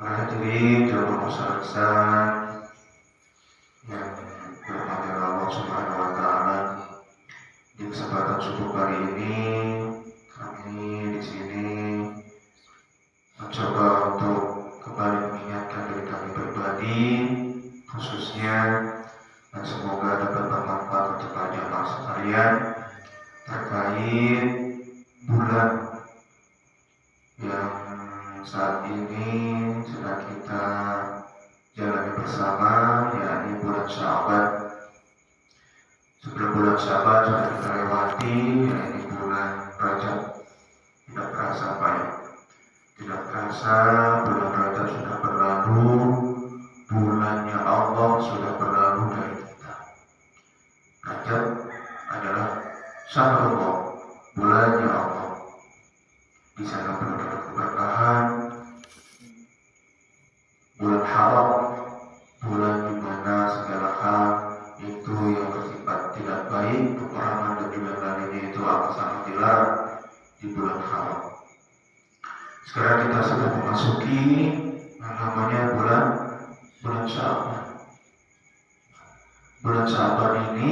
Hadirin jamaah besar yang dirahmati Allah Subhanahu wa taala. Di kesempatan subuh hari ini kami di sini mencoba untuk kembali mengingatkan diri kami pribadi khususnya, dan semoga dapat bermanfaat untuk jamaah sekalian terkait bulan yang saat ini sedang kita jalani bersama, yakni bulan Sya'ban. Sebelum bulan Sya'ban sudah kita lewati, yakni bulan Rajab. Tidak terasa Pak ya? Tidak terasa bulan Rajab sudah berlalu, bulannya Allah sudah berlalu dari kita. Rajab adalah Syahrullah, bulannya Allah. Di sana penuh dengan keberkahan, bulan haram, bulan di mana segala hal itu yang bersifat tidak baik, kekurangan dan juga lainnya itu akan sangat dilarang di bulan haram. Sekarang kita sudah memasuki yang namanya bulan Sya'ban. Bulan Sya'ban ini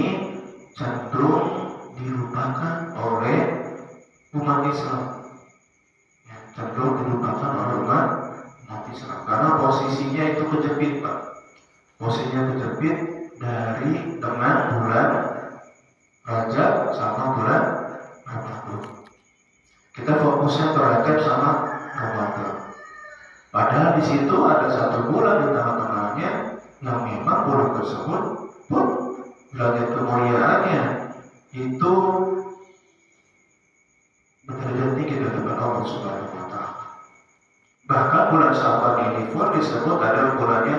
cenderung dilupakan oleh umat Islam. Cenderung dilupakan oleh umat Islam karena posisinya itu kejepit Pak. Posisinya kejepit dengan bulan Rajab sama bulan Ramadan. Kita fokusnya ke Rajab sama Ramadan. Padahal di situ ada satu bulan di tengah-tengahnya yang memang bulan tersebut pun derajat kemuliaannya itu berderajat tinggi dari Allah Subhanahu wa taala. Bahkan bulan Sya'ban ini pun disebut adalah bulannya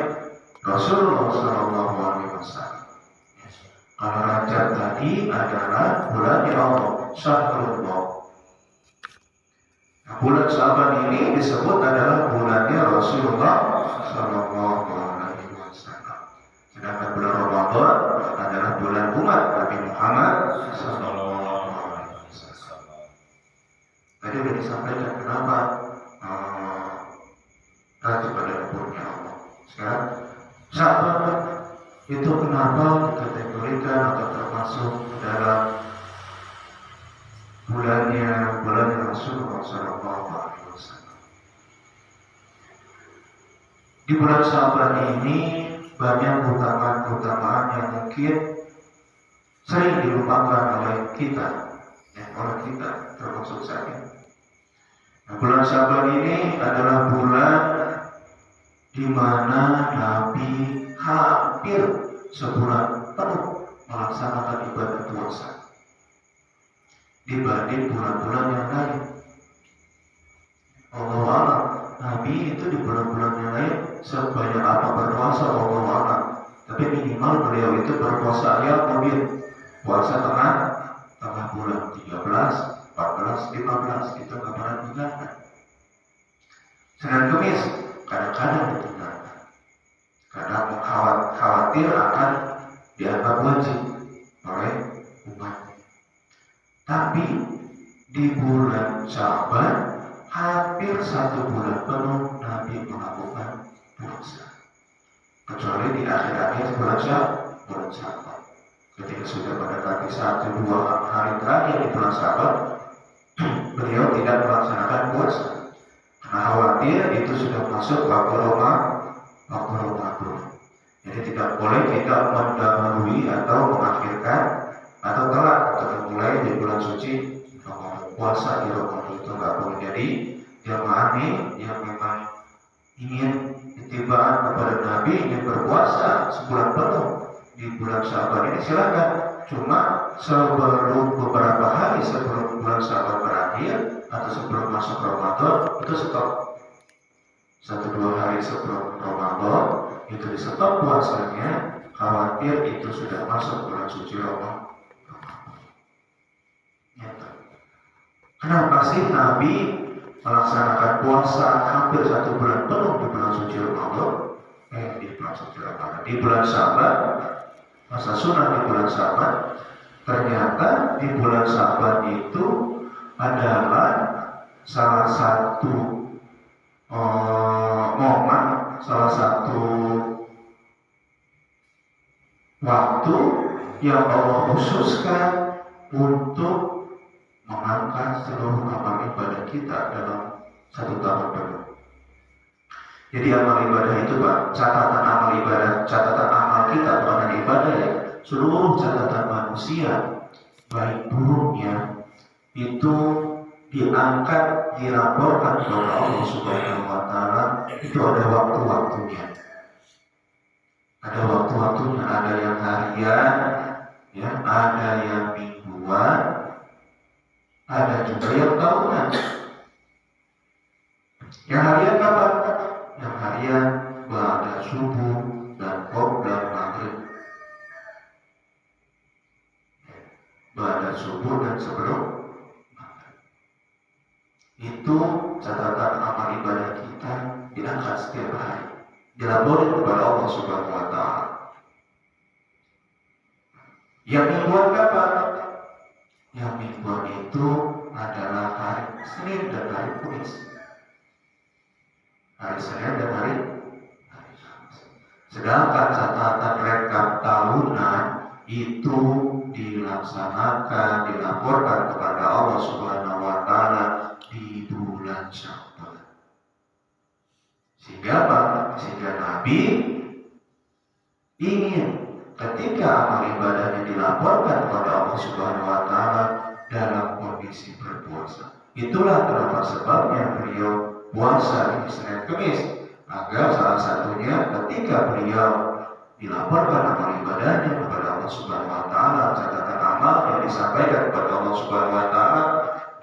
Rasulullah Sallallahu Alaihi Wasallam. Kalau Rajab tadi adalah bulannya Allah, Syahrullah. Nah, bulan Sya'ban ini disebut adalah bulannya Rasulullah Sallallahu Alaihi Wasallam. Sedangkan bulan Ramadan adalah bulan umat Nabi Muhammad Sallallahu Alaihi Wasallam. Tadi sudah disampaikan kenapa Rajab adalah bulannya Allah. Sekarang Sya'ban itu kenapa dikategorikan atau termasuk dalam bulannya Rasulullah SAW. Di bulan Sya'ban ini banyak keutamaan yang mungkin sering dilupakan oleh kita, termasuk saya. Nah, bulan Sya'ban ini adalah bulan di mana Nabi hampir sebulan penuh melaksanakan ibadah puasa dibanding bulan-bulan yang lain. Allah, Nabi itu di bulan-bulan yang lain sebanyak apa berpuasa Allah, tapi minimal beliau itu berpuasa mungkin puasa tengah bulan 13, 14, 15 itu nggak pernah ditinggalkan. Senin Kemis kadang-kadang ditinggalkan karena khawatir akan dianggap wajib oleh umat. Tapi di bulan Sya'ban hampir 1 bulan penuh Nabi melakukan puasa, kecuali di akhir-akhir bulan Sya'ban. Ketika sudah mendekati 1-2 hari terakhir di bulan Sya'ban, beliau tidak melaksanakan puasa karena khawatir itu sudah masuk waktu Ramadan. Jadi tidak boleh kita mendahului atau mengakhirkan atau telat atau memulai di bulan suci Ramadan. Puasa di Ramadan itu nggak boleh. Jadi jamaah ini yang memang ingin itibaan kepada Nabi, ingin berpuasa sebulan penuh di bulan Sya'ban ini silakan. Cuma sebelum beberapa hari sebelum bulan Sya'ban berakhir atau sebelum masuk Ramadan itu stop. 1-2 hari sebelum Ramadan itu di stop puasanya, khawatir itu sudah masuk bulan suci Ramadan. Kenapa sih Nabi melaksanakan puasa hampir 1 bulan penuh di bulan suci Ramadan? Di bulan Sya'ban, masa sunnah di bulan Sya'ban, ternyata di bulan Sya'ban itu adalah salah satu momen yang Allah khususkan untuk mengangkat seluruh amal ibadah kita dalam satu tahun penuh. Jadi amal ibadah itu Pak, catatan amal kita bukan ibadah ya, seluruh catatan manusia baik buruknya itu diangkat, dilaporkan kepada Allah Subhanahu wa Ta'ala. Itu ada waktu-waktunya. Ada waktu-waktunya, ada yang harian, ya, ada yang mingguan, ada juga yang tahunan. Yang harian kapan? Yang harian ba'da subuh dan qabla maghrib. Ba'da subuh dan sebelum maghrib. Itu catatan amal ibadah kita diangkat setiap hari, dilaporin kepada Allah Subhanahu wa Ta'ala. Yang mingguan kapan? Yang mingguan itu adalah hari Senin dan hari Kamis. Hari Senin dan hari Kamis. Sedangkan catatan rekap tahunan itu dilaksanakan, dilaporkan kepada Allah Subhanahu wa Ta'ala di bulan Syawal. Sehingga apa? Sehingga Nabi ingin ketika amal ibadahnya dilaporkan kepada Allah Subhanahu wa Ta'ala dalam kondisi berpuasa. Itulah kenapa sebabnya beliau puasa di Senin Kamis, agar salah satunya ketika beliau dilaporkan amal ibadahnya kepada Allah Subhanahu wa Ta'ala, catatan amal yang disampaikan kepada Allah Subhanahu wa Ta'ala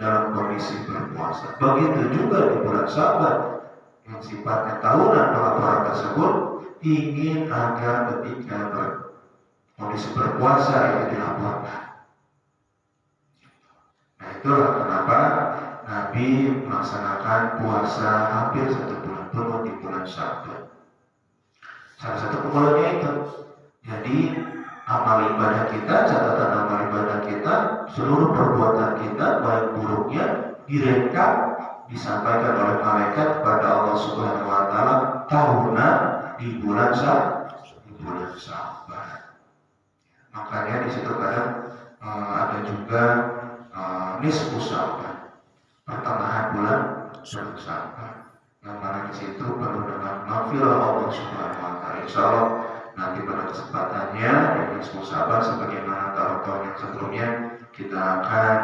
dalam kondisi berpuasa. Begitu juga di bulan Syawal yang sifatnya tahunan, pelaporan tersebut ingin agar ketika kondisi berpuasa itu dilaporkan. Nah, itulah kenapa Nabi melaksanakan puasa hampir 1 bulan penuh di bulan Syawal. Salah satu pengolahnya itu. Jadi amal ibadah kita, catatan amal ibadah kita, seluruh perbuatan kita baik buruknya direkam, disampaikan oleh malaikat kepada Allah Subhanahu wa Ta'ala tahunan di bulan Syawal. Makanya di situ kadang ada juga nisfu Syawal, pertengahan bulan Syawal, yang mana di situ penuh dengan maghfirah Allah Subhanahu wa Ta'ala. Insyaallah nanti pada kesempatannya di nisfu Syawal sebagaimana tahun-tahun yang sebelumnya kita akan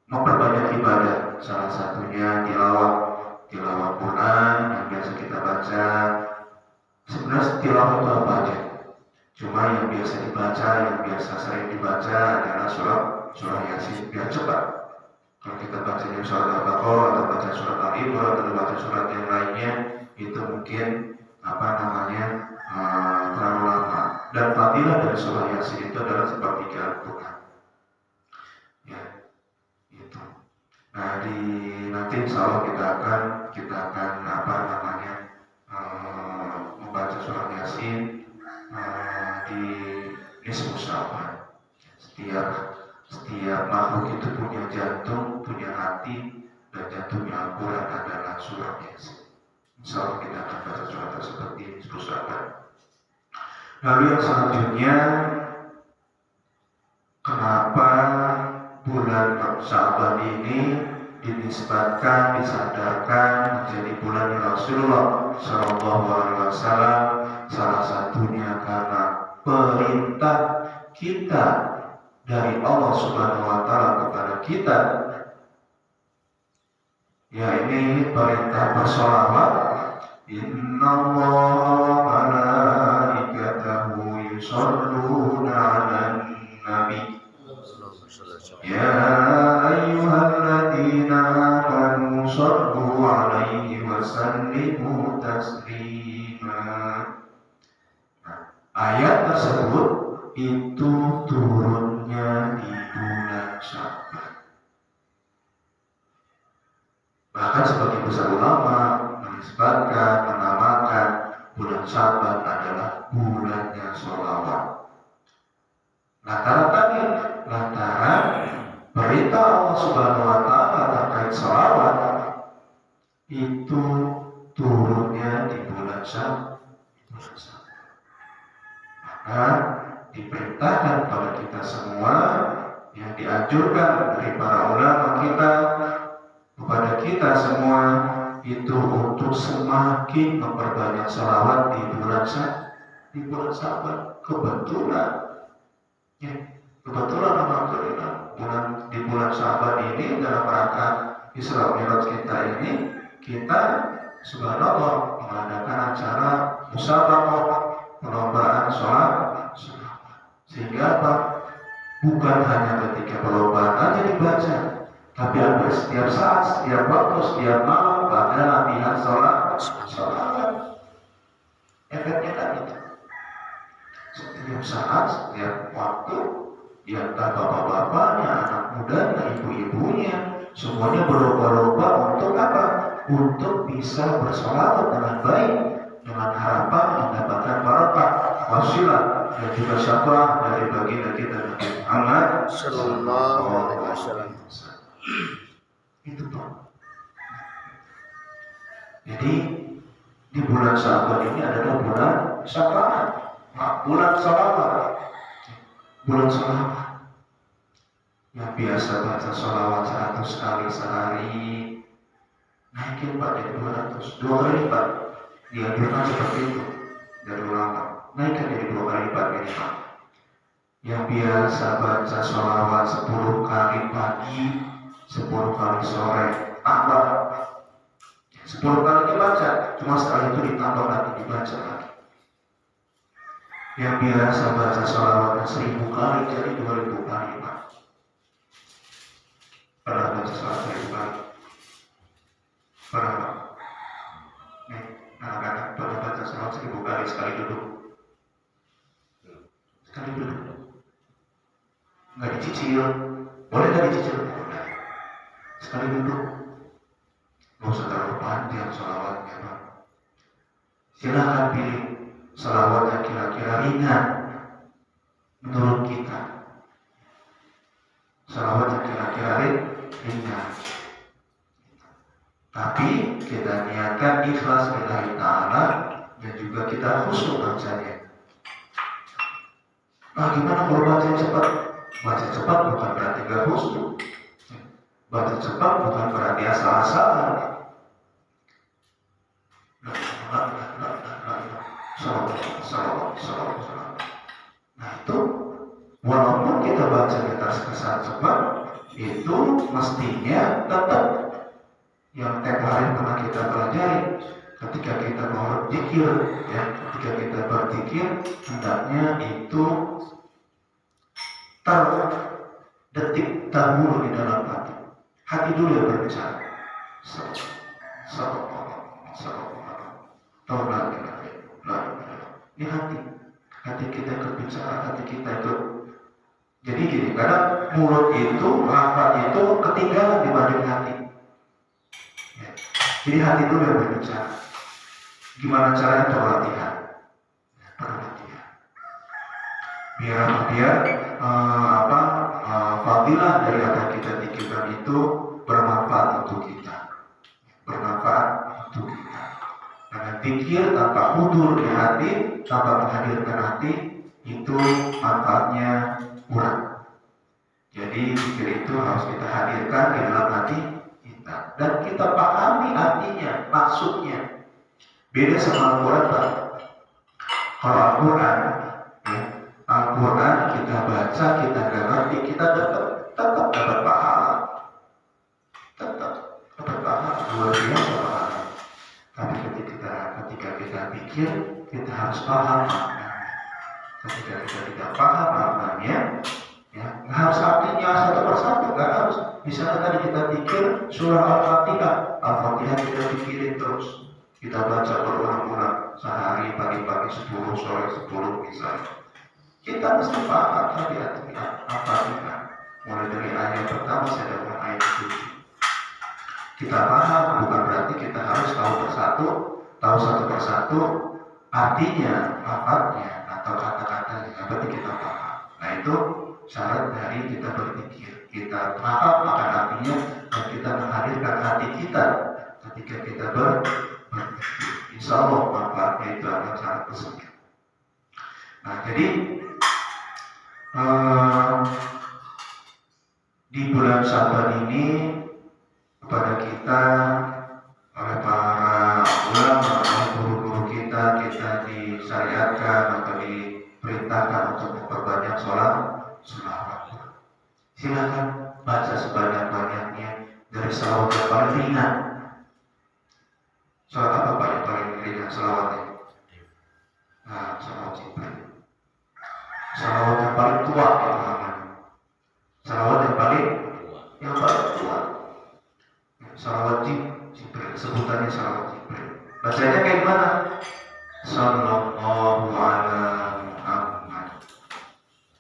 memperbanyak ibadah, salah satunya tilawah Quran yang biasa kita baca. Sebenarnya tilawah itu apa aja? Cuma yang biasa dibaca, yang biasa sering dibaca adalah surah Yasin, biar cepat. Kalau kita bacanya surat Al-Baqarah atau baca surat Al-Imran atau baca surat yang lainnya, itu mungkin terlalu lama. Dan fadilah dari surah Yasin itu adalah sepertiga Al-Quran. Ya, itu. Nah, nanti insya Allah kita akan membaca surat Yasin di nisfu Syawal. Setiap makhluk itu punya jantung, punya hati, dan jantungnya Al-Quran adalah surat Yasin. Insya Allah kita akan baca surat tersebut di nisfu Syawal. Lalu yang selanjutnya, kenapa bulan Sya'ban ini dinisbatkan, disadarkan menjadi bulan Rasulullah Shallallahu Alaihi Wasallam? Salah satunya karena perintah kita dari Allah Subhanahu Wa Taala kepada kita. Ya, ini perintah bersolawat. Innallaha wa malaikatahu yusholluna 'alan nabi. Ya ayyuhalladzina amanu shallu 'alaihi wa sallimu taslima. Ayat tersebut itu turunnya di bulan Sya'ban. Bahkan sebagian besar ulama menisbatkan, menamakan bulan Sya'ban adalah bulannya sholawat. Lantaran perintah Allah Subhanahu wa Ta'ala terkait sholawat itu turunnya di bulan Sya'ban. Nah, diperintahkan pada kita semua, yang dianjurkan dari para ulama kita kepada kita semua itu untuk semakin memperbanyak salawat di bulan Syaban. Kebetulan, ya, kebetulan alhamdulillah di bulan Syaban ini dalam rangka Isra Mi'raj kita ini, kita subhanallah mengadakan acara musabaqah perlombaan sholat, sehingga apa? Bukan hanya ketika perlombaan aja dibaca, tapi hampir setiap saat, setiap waktu, setiap malam ada latihan sholat. Efeknya kan itu. Setiap saat, setiap waktu, ya entah bapak-bapaknya, anak mudanya, ibu-ibunya, semuanya berlomba-lomba untuk apa? Untuk bisa bersolawat dengan baik, dengan harapan mendapatkan barakah, wasilah, dan juga syafaat dari baginda kita Nabi Muhammad sallallahu alaihi wasallam. Itu Pak. Jadi di bulan Syaban ini adalah bulan syafaat, bulan salawat, bulan salawat. Yang biasa baca salawat 100 kali sehari, naikin Pak jadi 200, 2 kali lipat. Dianjurkan seperti itu dari ulama, naikkan jadi 2 kali lipat ini Pak. Yang biasa baca sholawat 10 kali pagi, 10 kali sore, tambah 10 kali dibaca, cuma sekali itu ditambah lagi dibaca lagi. Yang biasa baca sholawatnya 1000 kali jadi 2000 kali Pak. Pernah baca sholawat 1000 kali? Pernah Pak? Nih, anak-anak pernah baca sholawat 1000 kali sekali duduk? Sekali duduk? Nggak dicicil? Boleh nggak dicicil? Boleh. Sekali duduk? Nggak usah terlalu panjang sholawatnya Pak. Silahkan pilih sholawat yang kira-kira ringan menurut kita. Sholawat yang kira-kira ringan. Tapi kita niatkan ikhlas lillahi ta'ala dan juga kita khusyuk bacanya. Nah, gimana kalau baca cepat? Baca cepat bukan berarti gak khusyuk. Baca cepat bukan berarti asal-asalan. Nah itu, walaupun kita baca di atas kesan cepat, itu mestinya tetap yang tiap hari pernah kita pelajari. Ketika kita mau berzikir, ya, ketika kita berzikir, hendaknya itu terdetik dahulu di dalam hati. Hati dulu yang berbicara. Ini hati kita ikut bicara, hati kita ikut. Jadi gini, kadang mulut itu, lafaz itu ketinggalan dibanding hati. Ya. Jadi hati dulu yang berbicara. Gimana caranya? Berlatihan. Berlatihan. Biar fadilah dari apa yang kita pikirkan itu bermanfaat untuk kita. Bermanfaat untuk kita. Karena pikir tanpa hudur di hati, tanpa menghadirkan hati, itu manfaatnya kurang. Jadi pikir itu harus kita hadirkan di dalam hati kita. Dan kita pahami artinya, maksudnya. Beda sama Al-Quran Pak. Kalau Al-Quran, ya, Al-Quran kita baca, kita gak ngerti, kita tetap dapat pahala. Tetap dapat pahala, luar biasa pahala. Tapi ketika kita pikir, kita harus paham maknanya. Ketika kita tidak paham maknanya, ya, nggak harus artinya satu persatu, nggak harus. Misalnya tadi kita pikir surah Al-Fatihah, Al-Fatihah kita pikirin terus. Kita baca berulang-ulang sehari, pagi-pagi 10, sore 10 misalnya. Kita mesti paham tadi artinya Al-Fatihah. Mulai dari ayat pertama sampai dengan ayat 7. Kita paham bukan berarti kita harus tahu satu persatu artinya, lafaznya atau kata-katanya. Yang penting kita paham. Nah itu syarat dari kita berpikir. Kita paham akan artinya dan kita menghadirkan hati kita ketika kita berpikir. Insya Allah manfaatnya itu akan sangat besar. Nah, jadi di bulan Syaban ini kepada kita oleh para ulama, oleh guru-guru kita disyariatkan atau diperintahkan untuk memperbanyak sholawat. Silakan baca sebanyak-banyaknya dari sholawat yang paling ringan. Sholawat apa Pak yang paling ringan sholawatnya? Nah, sholawat Jibril. Sholawat yang paling tua itu namanya. Sholawat yang paling tua. Sholawat Jibril, sebutannya sholawat Jibril. Bacanya kayak gimana? Sallallahu ala Muhammad.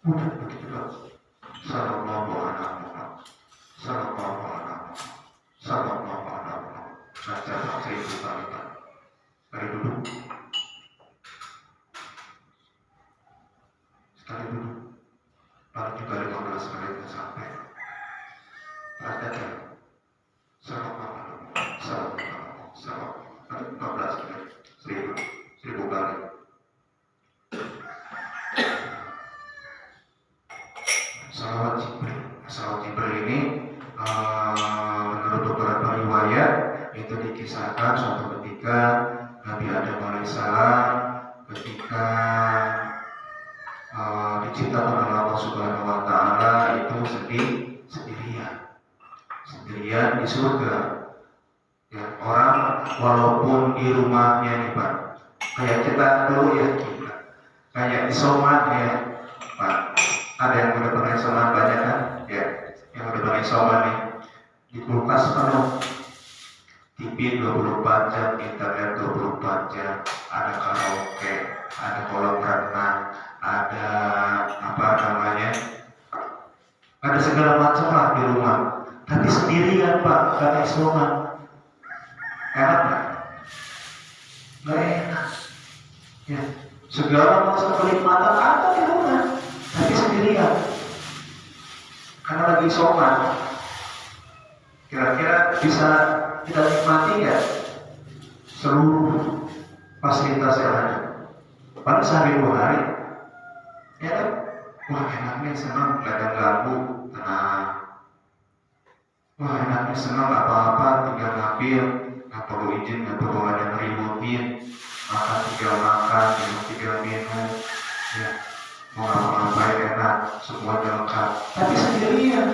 Udah begitu Pak. Sallallahu ala Muhammad. Sallallahu ala Muhammad. Sallallahu ala Muhammad. Baca 1000 kali Pak. Sekali duduk. Sekali duduk. Paling juga 15 menit sampai. Perhatikan. Sallallahu ala Muhammad. Sallallahu ala Muhammad. Sallallahu 15 menit. 1000 kali. Sholawat Jibril ini menurut beberapa riwayat itu dikisahkan suatu ketika Nabi Adam alaihissalam ketika diciptakan oleh Allah Subhanahu wa taala itu sendirian di surga. Ya, orang walaupun di rumahnya nih Pak, kayak kita dulu ya, kayak isoman ya Pak. Ada yang udah pernah isoman banyak kan? Ya, yang udah pernah isoman nih. Di kulkas penuh, TV 24 jam, internet 24 jam, ada karaoke, ada kolam renang, ada apa namanya? Ada segala macam lah di rumah. Tapi sendirian Pak, karena isoman. Enak nggak? Nggak enak. Ya, segala macam kenikmatan ada di rumah, tapi sendirian. Karena lagi isoman. Kira-kira bisa kita nikmati nggak seluruh fasilitas yang ada? Paling sehari 2 hari. Ya kan? Wah enaknya senang, gak ada ganggu, tenang. Wah enaknya senang, apa-apa tinggal ngambil, nggak perlu izin, nggak perlu ada yang ngeributin, makan tinggal makan, tinggal minum, ya mau ngapain enak, semuanya lengkap. Tapi sendirian,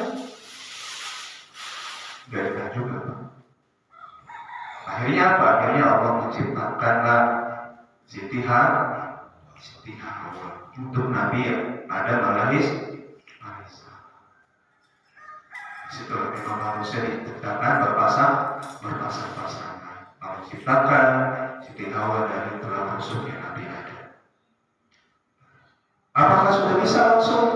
gak enak juga. Akhirnya apa? Akhirnya Allah menciptakanlah Siti Hawa untuk Nabi Adam alaihissalam. Setelah memang manusia diciptakan berpasang-pasangan. Allah ciptakan Siti Hawa dari tulang rusuknya Nabi Adam. Apakah sudah bisa langsung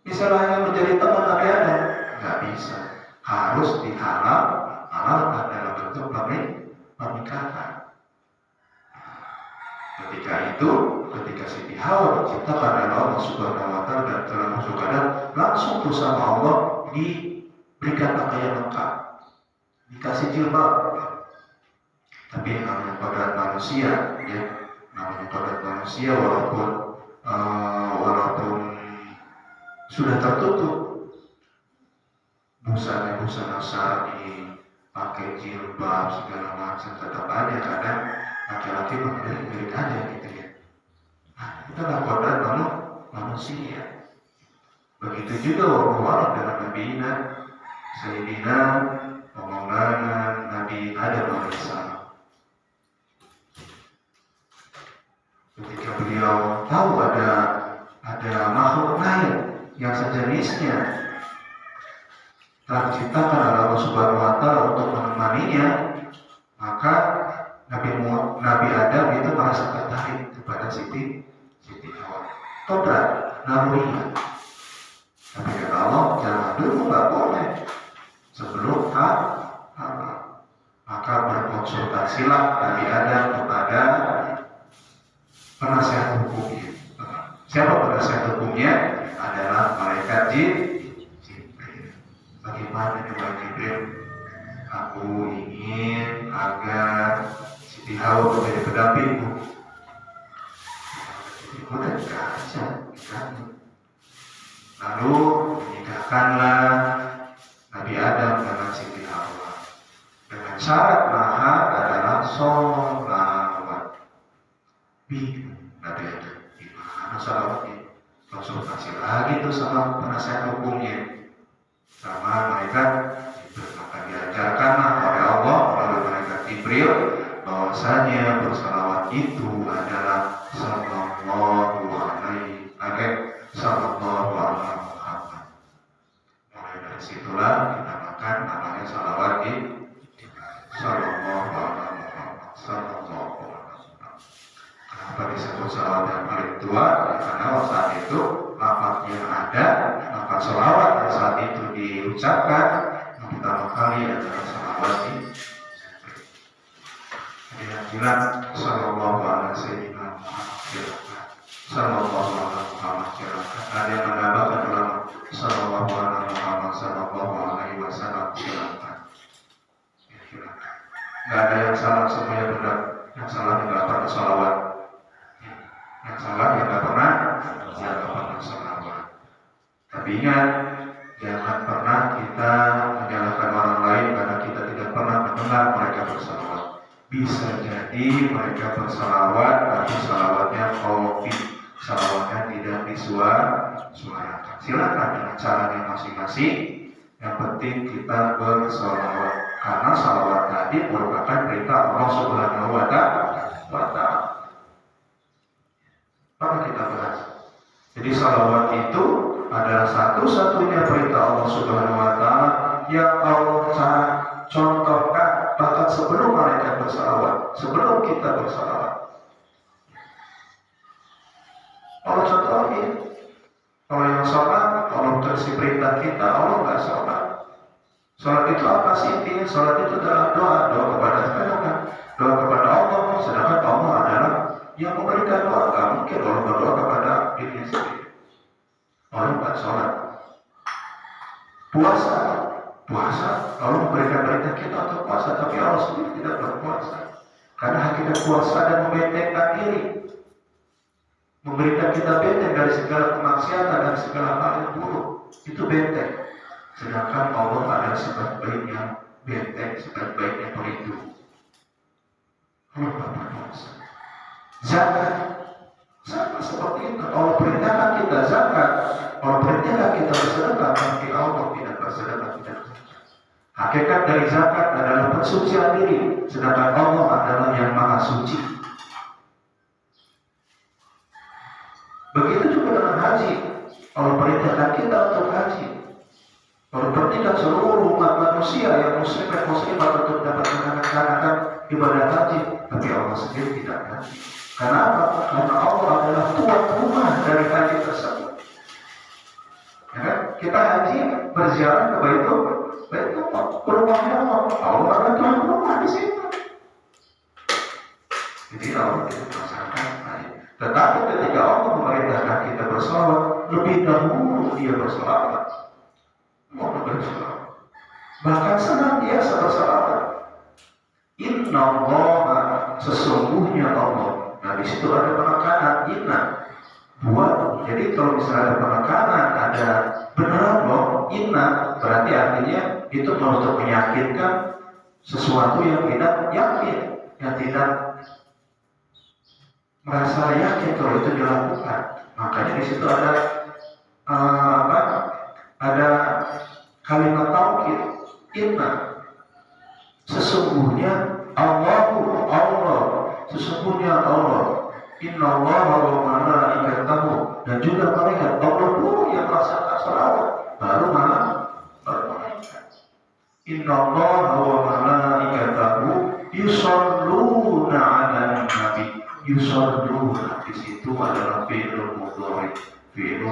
misalnya menjadi teman Nabi Adam? Nggak bisa. Harus dihalalkan dalam bentuk pernikahan. Ketika Siti Hawa diciptakan oleh Allah Subhanahu wa taala dan tulang rusuk Adam, langsung bersama Allah diberikan pakaian lengkap, dikasih jilbab. Tapi yang namanya kodrat manusia, ya, namanya kodrat manusia walaupun sudah tertutup, busana syar'i, pakai jilbab segala macam, tetap aja kadang laki-laki melirik aja gitu ya. Nah, itu adalah kodrat manusia. Begitu juga walau dengan Nabi Sayyidina Maulana Nabi Adam alaihissalam. Ketika beliau tahu ada makhluk lain yang sejenisnya telah diciptakan oleh Allah Subhanahu wa taala untuk menemaninya, maka Nabi Adam itu merasa tertarik kepada Siti Hawa. Kodrat naluriah. Tapi kata Allah, jangan dulu, nggak boleh sebelum halal. Maka berkonsultasilah Nabi Adam kepada penasihat hukumnya. Siapa penasihat hukumnya? Adalah malaikat Jibril. Bagaimana dengan Jibril? Aku ingin agar Siti Hawa menjadi pendampingmu. Bolehkah? syarat mahar adalah sholawat. Bingung, ada itu gimana sholawat ini? Konsultasi lagi tuh sama penasihat hukumnya, sama malaikat Jibril. Maka diajarkanlah oleh Allah melalui malaikat Jibril bahwasanya bersalawat itu adalah sallallahu alaihi Muhammad. Mulai dari situlah kita makan namanya salawat di sallallahu alaihi Muhammad, sallallahu alaihi Muhammad. Kenapa disebut salawat yang paling tua? Karena saat itu lafaz yang ada, lafaz salawat pada saat itu diucapkan yang pertama kali adalah salawat di bilang sallallahu alaihi Muhammad, sallallahu alaihi Muhammad. Ada yang menambahkan ulama sallallahu alaihi Muhammad, sallallahu alaihi wasallam. Silakan. Nggak ada yang salah, semuanya benar. Yang salah nggak pernah salawat. Yang salah yang nggak pernah salawat. Tapi ingat, jangan pernah kita menyalahkan orang lain karena kita tidak pernah mendengar mereka bersalawat. Bisa jadi mereka bersalawat, tapi salawatnya kopi, salawatnya tidak disuarakan. Silakan dengan caranya masing-masing. Yang penting kita bersalawat, karena salawat tadi merupakan perintah Allah Subhanahu wa Ta'ala. Maka kita bahas. Jadi salawat itu adalah satu-satunya perintah Allah Subhanahu wa Ta'ala yang Allah contohkan bahkan sebelum malaikat bersalawat, sebelum kita bersalawat. Allah contohin. Kalau yang sholat, Allah kasih perintah kita, Allah nggak sholat. Sholat itu apa sih intinya? Sholat itu adalah doa kepada Tuhan, doa kepada Allah. Sedangkan Allah adalah yang memberikan doa. Gak mungkin Allah berdoa kepada dirinya sendiri. Allah nggak sholat. Puasa, Allah memberikan perintah kita untuk puasa, tapi Allah sendiri tidak berpuasa. Karena hakikat puasa dan membentengkan diri, memberikan kita benteng dari segala kemaksiatan dan segala hal yang buruk. Itu benteng. Sedangkan Allah adalah sebaik-baiknya benteng, sebaik-baiknya pelindung. Allah berpuasa. Zakat sama seperti itu. Allah perintahkan kita zakat, Allah perintahkan kita bersedekah, tapi Allah tidak bersedekah, tidak. Hakikat dari zakat adalah pensucian diri, sedangkan Allah adalah yang maha suci. Begitu juga dengan haji. Allah perintahkan kita untuk haji. Allah perintahkan seluruh umat manusia yang muslim dan muslimat untuk dapat melaksanakan ibadah haji, tapi Allah sendiri tidak haji. Kenapa? Karena Allah adalah tuan rumah dari haji tersebut. Ya kan? Kita haji berziarah ke Baitul rumahnya Allah. Allah adalah tuan rumah di situ. Jadi Allah tidak melaksanakan haji. Tetapi ketika Allah memerintahkan kita bersalawat, lebih dahulu dia bersalawat. Mau bersalawat. Bahkan senantiasa bersalawat. Inna Allah, sesungguhnya Allah. Nah di situ ada penekanan inna. Buat. Jadi kalau misalnya ada penekanan, ada beneran loh inna, berarti artinya itu untuk meyakinkan sesuatu yang tidak yakin, yang tidak merasa yakin kalau itu dilakukan. Makanya di situ ada ada kalimat taukid inna. Sesungguhnya Allah, sesungguhnya Allah. Inna Allah wa malaikatahu, dan juga malaikat. Allah dulu yang melaksanakan salawat, baru malaikat. Inna Allah wa malaikatahu yusholluna 'alan nabi. Yusholluna di situ adalah fi'il mudhari. Fi'il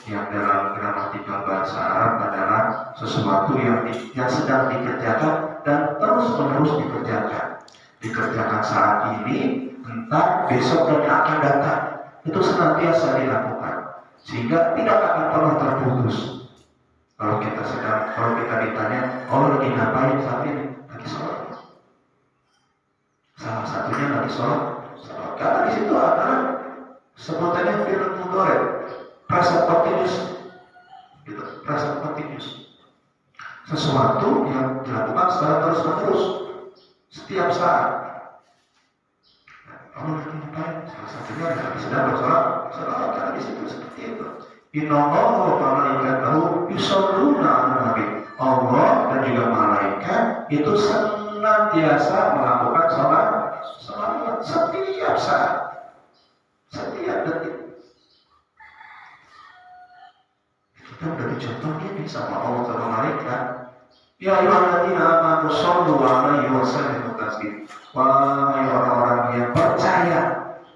yang dalam gramatikal bahasa Arab adalah sesuatu yang sedang dikerjakan dan terus-menerus dikerjakan saat ini, entah besok dan yang akan datang. Itu senantiasa dilakukan sehingga tidak akan pernah terputus. Kalau kita ditanya, Allah lagi ngapain saat ini? Lagi sholat. Salah satunya lagi sholat. Karena di situ adalah sebutannya fi'il mudhari, present continuous. Gitu, present continuous. Sesuatu yang dilakukan secara terus-menerus, setiap saat. Allah ngapain? Salah satunya adalah sedang bersolat, karena di situ seperti itu. Innallaha wa malaikatahu yusholluna 'alan nabi. Allah dan juga malaikat itu senantiasa melakukan salawat setiap saat, setiap detik. Kita udah dicontohin nih sama Allah sama malaikat. Ya ayyuhalladzina amanu shollu 'alaihi wa sallimu taslima. Wahai orang-orang yang percaya,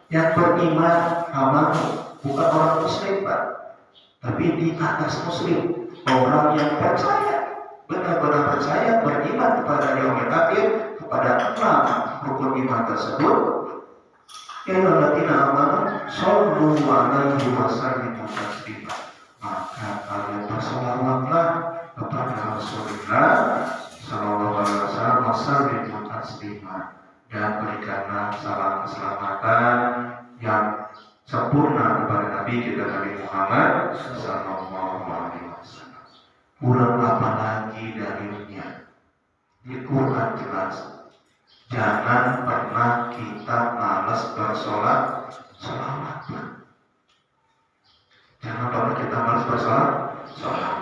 yang beriman, aman, bukan orang muslim, Pak, tapi di atas muslim, orang yang percaya, benar-benar percaya, beriman kepada yaumil akhir, kepada 6 rukun iman tersebut. Ya ayyuhalladzina amanu shollu 'alaihi wa sallimu taslima. Maka kalian berselawatlah kepada Rasulullah sallallahu alaihi wasallam wasallimu taslima, dan berikanlah salam keselamatan yang sempurna kepada Nabi kita Nabi Muhammad sallallahu alaihi wasallam. Kurang apa lagi dalilnya? Di Quran jelas. Jangan pernah kita malas bersolat selawat. Jangan pernah kita malas bersolat selawat.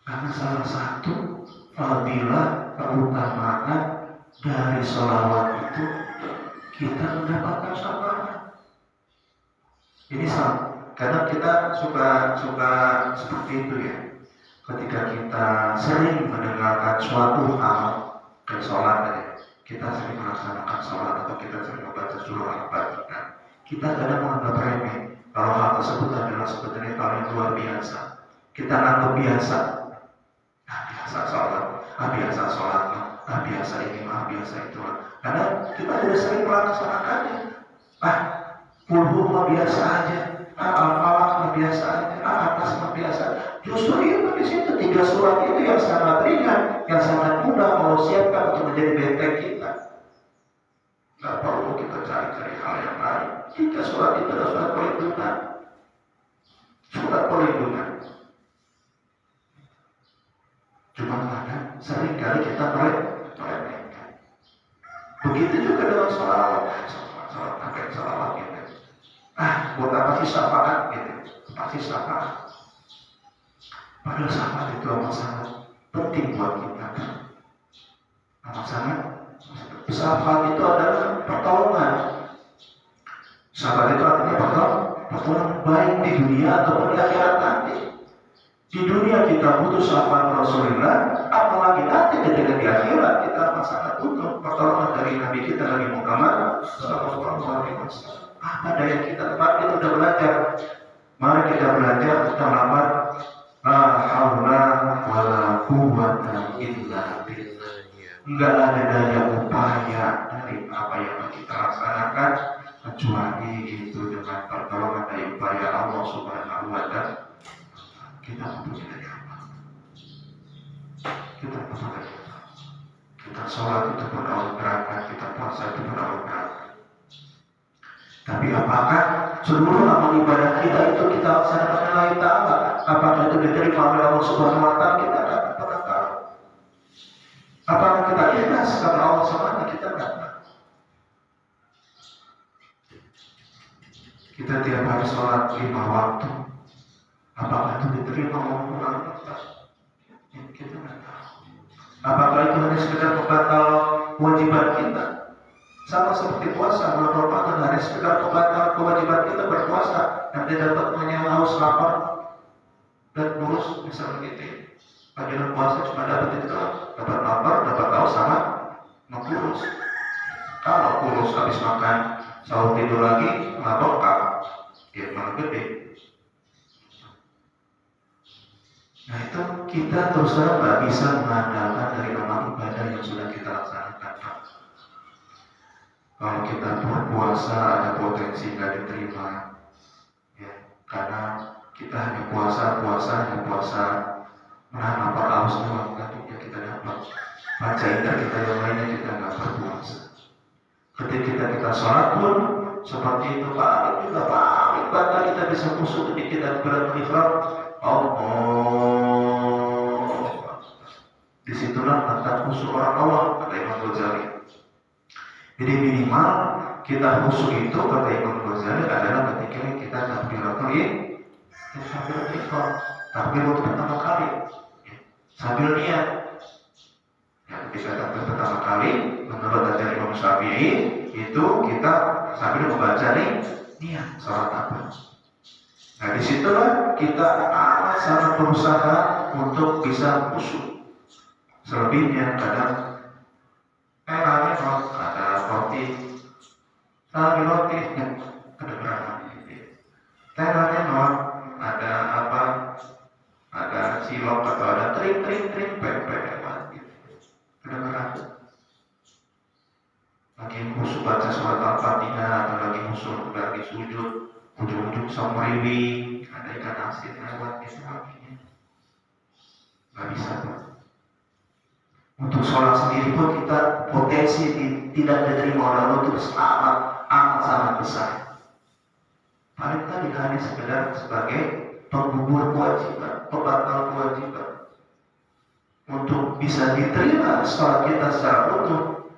Karena salah satu fadilah keutamaan dari sholawat itu kita mendapatkan syafaat. Ini kadang kita suka seperti itu ya. Ketika kita sering mendengarkan suatu hal dari sholat ya, kita sering melaksanakan sholat atau kita sering membaca surah Al-Fatihah, kita kadang menganggap remeh kalau hal tersebut adalah sebetulnya paling luar biasa. Kita anggap biasa. Biasa sholat, biasa ini, biasa itu. Karena kita tidak sering melaksanakannya. Pulhu mah biasa aja, al-falaq biasa aja, atas mah biasa. Justru itu di situ 3 surat itu yang sangat ringan, yang sangat mudah Allah siapkan untuk menjadi benteng kita. Tidak perlu kita cari-cari hal yang lain. 3 surat itu adalah surat perlindungan. Surat perlindungan. Cuma kadang seringkali kita meremehkan. Begitu juga dengan sholawat pakai sholawat gitu. Buat apa sih syafaat gitu? Pasti syafaat. Padahal syafaat itu amat sangat penting buat kita. Amat sangat. Syafaat itu adalah pertolongan. Syafaat itu artinya pertolongan baik di dunia ataupun di akhirat nanti. Di dunia kita butuh syafaat Rasulullah, apalagi nanti ketika di akhirat kita akan sangat butuh pertolongan dari Nabi kita Nabi Muhammad sallallahu alaihi wasallam. Apa daya kita? Tempat kita sudah belajar. Mari kita belajar kita melakukan la haula wala quwwata illa billah. Enggak ada daya upaya dari apa yang kita laksanakan kecuali itu dengan pertolongan dari upaya Allah Subhanahu wa taala. Kita mempunyai daya apa? Kita mempunyai daya apa? Kita sholat itu berdoa berangkat, kita puasa itu berdoa berangkat. Tapi apakah seluruh amal ibadah kita itu kita laksanakan lillahi ta'ala? Apakah itu diterima oleh Allah Subhanahu wa taala? Kita tidak pernah tahu. Apakah kita ikhlas karena Allah Subhanahu wa taala? Kita tidak tahu. Kita tiap hari sholat 5 waktu. Apakah itu diterima oleh Allah? Kita tidak tahu. Apakah itu hanya sekedar pembatal kewajiban kita? Sama seperti puasa, bulan Ramadan hari sekedar pembatal kewajiban kita berpuasa, dan dia dapat menyala haus, lapar dan kurus, misalnya gitu. Panggilan puasa cuma dapat itu, dapat lapar, dapat haus, sama kurus. Kalau kurus habis makan, sahur tidur lagi, lapar, dia malah gede. Nah itu kita terus terang nggak bisa mengandalkan dari amal ibadah yang sudah kita laksanakan. Kalau kita berpuasa ada potensi nggak diterima, ya, karena kita hanya puasa menahan lapar haus doang, tapi ya kita dapat baca indra kita yang lainnya kita nggak berpuasa. Ketika kita sholat pun seperti itu paling batal kita bisa musuh ketika kita berat ikhram Allah. Disitulah letak khusyuk orang awam, kata Imam Ghazali. Jadi minimal kita khusyuk itu, kata Imam Ghazali, adalah ketika kita takbiratul ihram, takbir untuk pertama kali, sambil niat. Ya, ketika takbir pertama kali, menurut ajaran Imam Syafi'i, itu kita sambil membaca niat salat takbir. Nah, disitulah kita amat sangat berusaha untuk bisa khusyuk. Selebihnya kadang rame ada roti, roti, kedengeran. Rame ada apa? Ada cilok atau ada tring pempek gitu. Kedengeran. Lagi khusyuk baca surat Al-Fatihah atau lagi khusyuk lagi sujud, ujung-ujung sama riwi, ada ikan asin lewat itu akhirnya nggak bisa, Pak. Untuk sholat sendiri pun kita potensi tidak diterima oleh Allah itu amat sangat besar. Paling tadi hanya sekedar sebagai penggugur kewajiban, pembatal kewajiban. Untuk bisa diterima sholat kita secara utuh,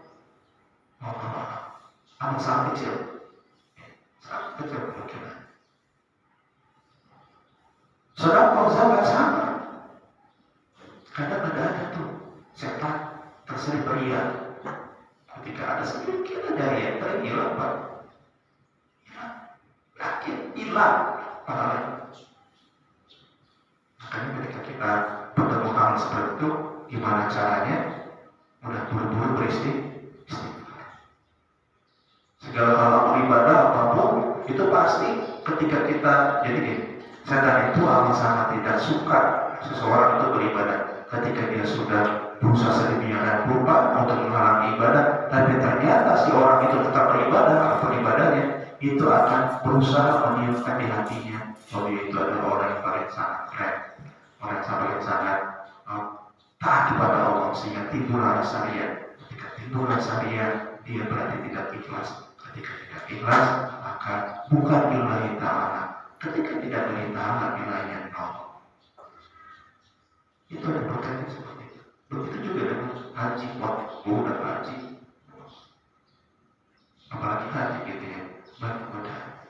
amat sangat kecil, kemungkinan. Sedangkan zakat sama, kadang ada tuh setan terselip ria. Ketika ada sedikit daya terhilang, Pak, yakin hilang pahalanya. Makanya ketika kita bertemu hal seperti itu, gimana caranya? Udah buru-buru beristighfar. Segala hal ibadah apapun itu pasti ketika kita, jadi gini, setan itu amat sangat tidak suka seseorang itu beribadah. Ketika dia sudah berusaha sedemikian rupa untuk menghalangi ibadah, tapi ternyata si orang itu tetap beribadah, apa ibadahnya itu akan berusaha meniupkan di hatinya bahwa itu adalah orang yang paling sangat keren, orang yang paling sangat taat kepada Allah, sehingga timbullah rasa ria. Ketika timbul rasa ria, dia berarti tidak ikhlas. Ketika tidak ikhlas, maka bukan lillahi ta'ala. Ketika tidak lillahi ta'ala, nilainya nol. Itu ada potensi seperti itu. Begitu juga dengan haji, waktu udah haji, apalagi haji gitu ya, mudah.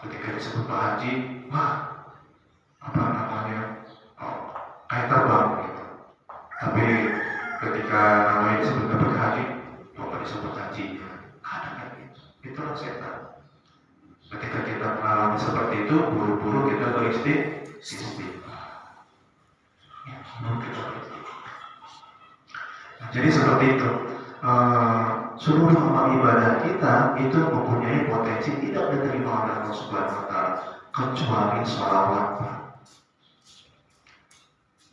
Ketika disebut haji, wah, apa namanya, kayak terbang gitu. Tapi ketika namanya disebut haji, kok disebut haji, kadang kayak gitu. Itulah setan. Ketika kita mengalami seperti itu, buru-buru kita beristighfar. Jadi seperti itu, seluruh amal ibadah kita itu mempunyai potensi tidak diterima oleh Allah Subhanahu wa Ta'ala kecuali sholawat.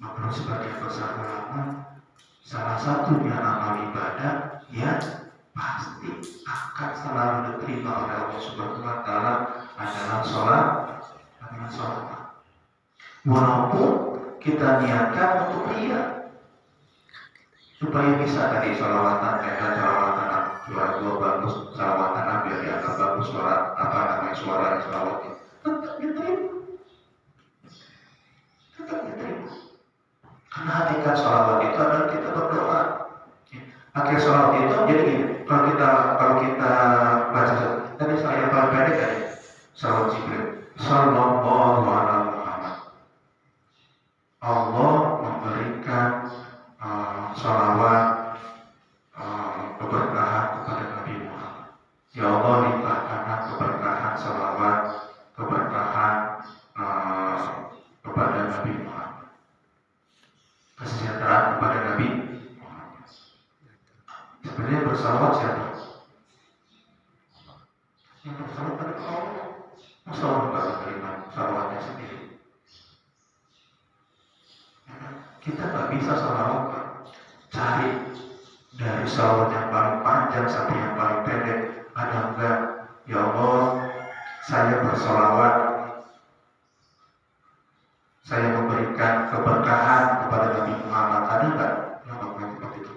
Maka sebagai besar ulama, salah satunya amal ibadah yang pasti akan selalu diterima oleh Allah Subhanahu wa Ta'ala adalah sholawat. Walaupun kita niatkan untuk ria, supaya bisa tadi sholawatan, suara gua bagus, sholawatan biar dianggap bagus, suara apa namanya suara sholawatnya tetap diterima. Karena hakikat sholawat itu adalah kita berdoa. Hakikat sholawat itu jadi gini, kalau kita baca tadi saya paling pendek tadi sholawat Jibril, sallallahu alaihi Muhammad. Allah memberikan sholawat keberkahan kepada Nabi Muhammad. Ya Allah, limpahkanlah keberkahan sholawat keberkahan kepada Nabi Muhammad, kesejahteraan kepada Nabi Muhammad. Sebenarnya bersalawat siapa? Yang bersalawat pada Allah. Masa Allah tidak menerima salawatnya sendiri? Kita nggak bisa salawat, cari dari salawat yang paling panjang sampai yang paling pendek. Ada enggak? Ya Allah, saya bersalawat, saya memberikan keberkahan kepada Nabi Muhammad. Ada enggak? Yang seperti itu?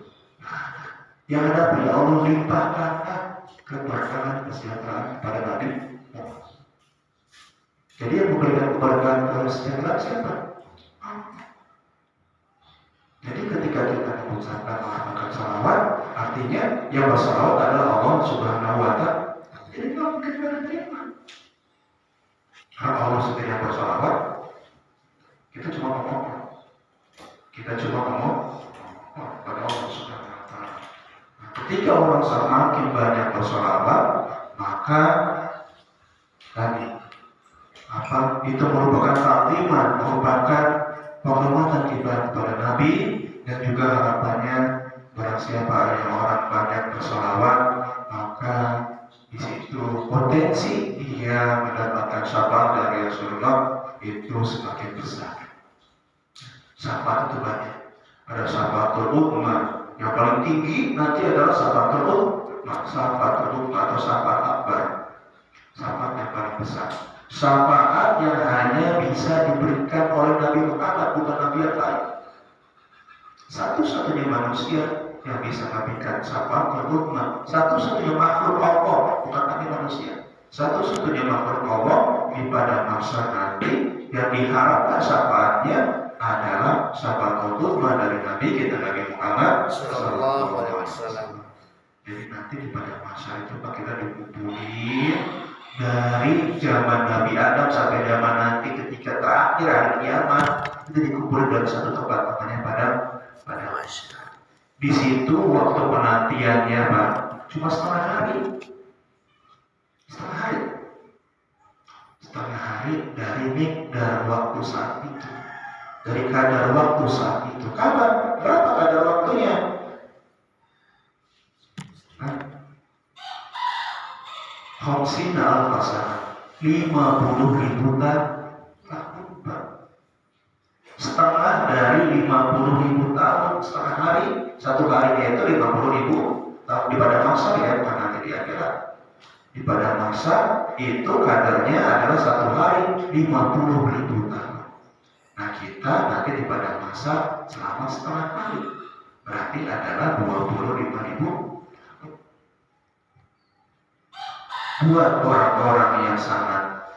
Yang ada, ya Allah, limpahkanlah keberkahan kesejahteraan kepada Nabi Muhammad. Jadi yang memberikan keberkahan kesejahteraan siapa? Jadi mengucapkan mengatakan salawat, artinya yang bersalawat adalah Allah Subhanahu wa Ta'ala. Jadi nggak mungkin terima. Karena Allah sendiri yang bersalawat, kita cuma ngomong. Kita cuma ngomong pada Allah Subhanahu wa Ta'ala. Ketika orang semakin banyak bersalawat, maka tadi itu merupakan takliman, merupakan penghormatan kita kepada Nabi, dan juga harapannya barang siapa yang orang banyak bersalawat, maka di situ potensi dia mendapatkan syafaat dari Rasulullah itu semakin besar. Syafaat itu banyak. Ada syafaatul ummah yang paling tinggi, nanti adalah syafaatul ummah, syafaatul ummah atau syafaat akbar, syafaat yang paling besar. Syafaat yang hanya bisa diberikan oleh Nabi Muhammad, bukan Nabi yang lain. Satu-satunya manusia yang bisa memberikan syafaat ummah, satu-satunya makhluk Allah, bukan Nabi manusia. Satu-satunya makhluk Allah di pada masa nanti yang diharapkan syafaatnya adalah syafaat ummah dari Nabi kita Nabi Muhammad Sallallahu Alaihi Wasallam. Jadi nanti di pada masa itu kita dikumpulin dari zaman Nabi Adam sampai zaman nanti ketika terakhir hari kiamat, itu dikumpulkan dalam satu tempat, namanya pada masyarakat. Di situ waktu penantiannya Pak, cuma setengah hari dari mikdar waktu saat itu, dari kadar waktu saat itu. Kapan? Berapa kadar waktunya? Khamsina al-fasana, 50.000 tahun. Setengah dari 50.000 tahun, setengah hari, satu hari itu 50.000 tahun di pada masa ya, bukan nanti di akhirat. Di pada masa itu kadarnya adalah satu hari 50.000 tahun. Nah kita nanti di pada masa selama setengah hari, berarti adalah 25.000. Buat orang-orang yang sangat